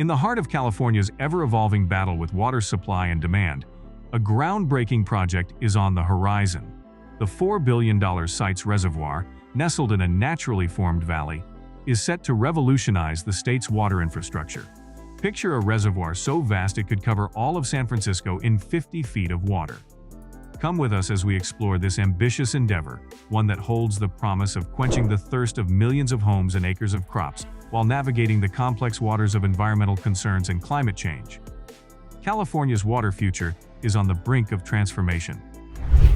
In the heart of California's ever-evolving battle with water supply and demand, a groundbreaking project is on the horizon. The $4 billion Sites Reservoir, nestled in a naturally formed valley, is set to revolutionize the state's water infrastructure. Picture a reservoir so vast it could cover all of San Francisco in 50 feet of water. Come with us as we explore this ambitious endeavor, one that holds the promise of quenching the thirst of millions of homes and acres of crops, while navigating the complex waters of environmental concerns and climate change. California's water future is on the brink of transformation.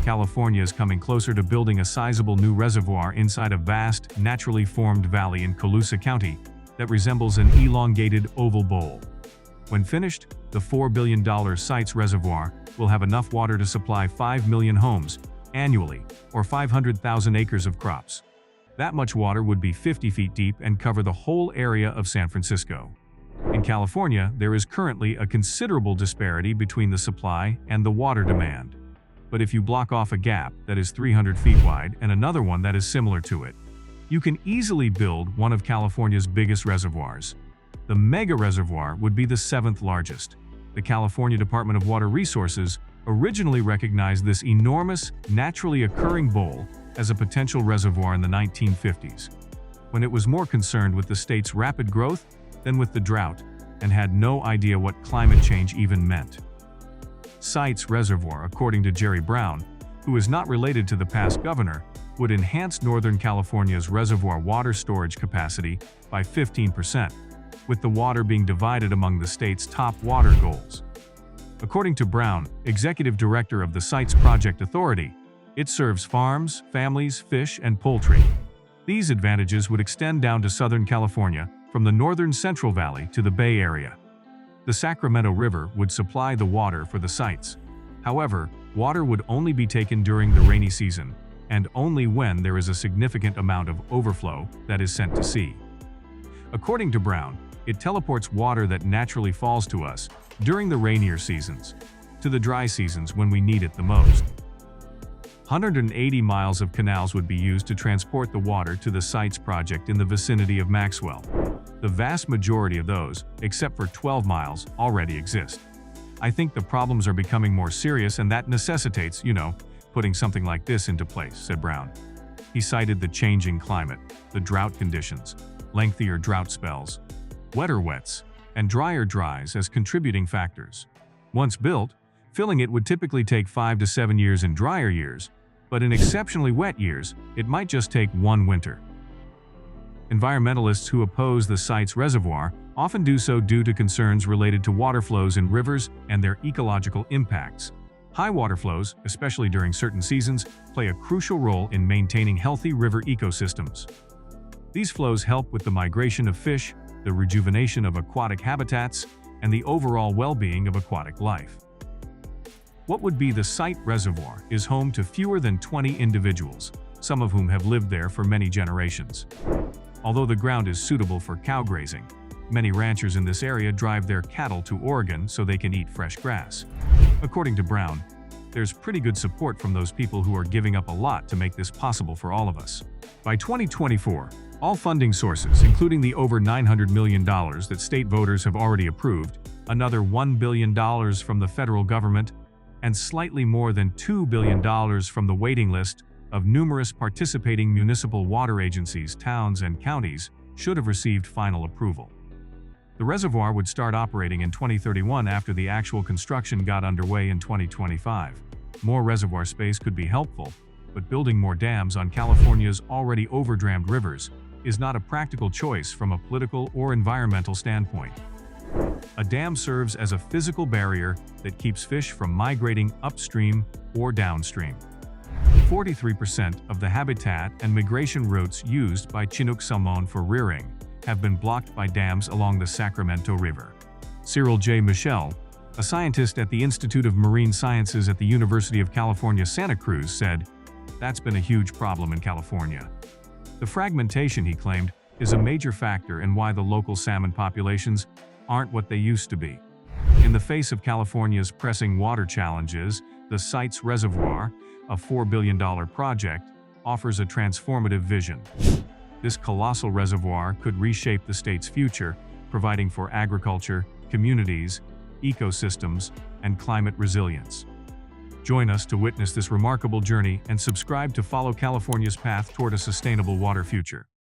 California is coming closer to building a sizable new reservoir inside a vast, naturally formed valley in Colusa County that resembles an elongated oval bowl. When finished, the $4 billion Sites Reservoir will have enough water to supply 5 million homes annually, or 500,000 acres of crops. That much water would be 50 feet deep and cover the whole area of San Francisco. In California, there is currently a considerable disparity between the supply and the water demand. But if you block off a gap that is 300 feet wide and another one that is similar to it, you can easily build one of California's biggest reservoirs. The mega reservoir would be the 7th largest. The California Department of Water Resources originally recognized this enormous, naturally occurring bowl as a potential reservoir in the 1950s, when it was more concerned with the state's rapid growth than with the drought, and had no idea what climate change even meant. Sites Reservoir, according to Jerry Brown, who is not related to the past governor, would enhance Northern California's reservoir water storage capacity by 15%, with the water being divided among the state's top water goals. According to Brown, executive director of the Sites Project Authority, it serves farms, families, fish, and poultry. These advantages would extend down to Southern California, from the northern Central Valley to the Bay Area. The Sacramento River would supply the water for the sites. However, water would only be taken during the rainy season, and only when there is a significant amount of overflow that is sent to sea. According to Brown, it teleports water that naturally falls to us during the rainier seasons to the dry seasons when we need it the most. 180 miles of canals would be used to transport the water to the Sites project in the vicinity of Maxwell. The vast majority of those, except for 12 miles, already exist. I think the problems are becoming more serious, and that necessitates, putting something like this into place, said Brown. He cited the changing climate, the drought conditions, lengthier drought spells, wetter wets, and drier dries as contributing factors. Once built, filling it would typically take 5 to 7 years in drier years, but in exceptionally wet years, it might just take one winter. Environmentalists who oppose the Sites Reservoir often do so due to concerns related to water flows in rivers and their ecological impacts. High water flows, especially during certain seasons, play a crucial role in maintaining healthy river ecosystems. These flows help with the migration of fish, the rejuvenation of aquatic habitats, and the overall well-being of aquatic life. What would be the Site Reservoir is home to fewer than 20 individuals, some of whom have lived there for many generations. Although the ground is suitable for cow grazing, many ranchers in this area drive their cattle to Oregon so they can eat fresh grass. According to Brown, there's pretty good support from those people who are giving up a lot to make this possible for all of us. By 2024, all funding sources, including the over $900 million that state voters have already approved, another $1 billion from the federal government, and slightly more than $2 billion from the waiting list of numerous participating municipal water agencies, towns, and counties, should have received final approval. The reservoir would start operating in 2031 after the actual construction got underway in 2025. More reservoir space could be helpful, but building more dams on California's already overdammed rivers is not a practical choice from a political or environmental standpoint. A dam serves as a physical barrier that keeps fish from migrating upstream or downstream. 43% of the habitat and migration routes used by Chinook salmon for rearing have been blocked by dams along the Sacramento River. Cyril J. Michel, a scientist at the Institute of Marine Sciences at the University of California, Santa Cruz, said, "That's been a huge problem in California." The fragmentation, he claimed, is a major factor in why the local salmon populations aren't what they used to be. In the face of California's pressing water challenges, the Sites Reservoir, a $4 billion project, offers a transformative vision. This colossal reservoir could reshape the state's future, providing for agriculture, communities, ecosystems, and climate resilience. Join us to witness this remarkable journey and subscribe to follow California's path toward a sustainable water future.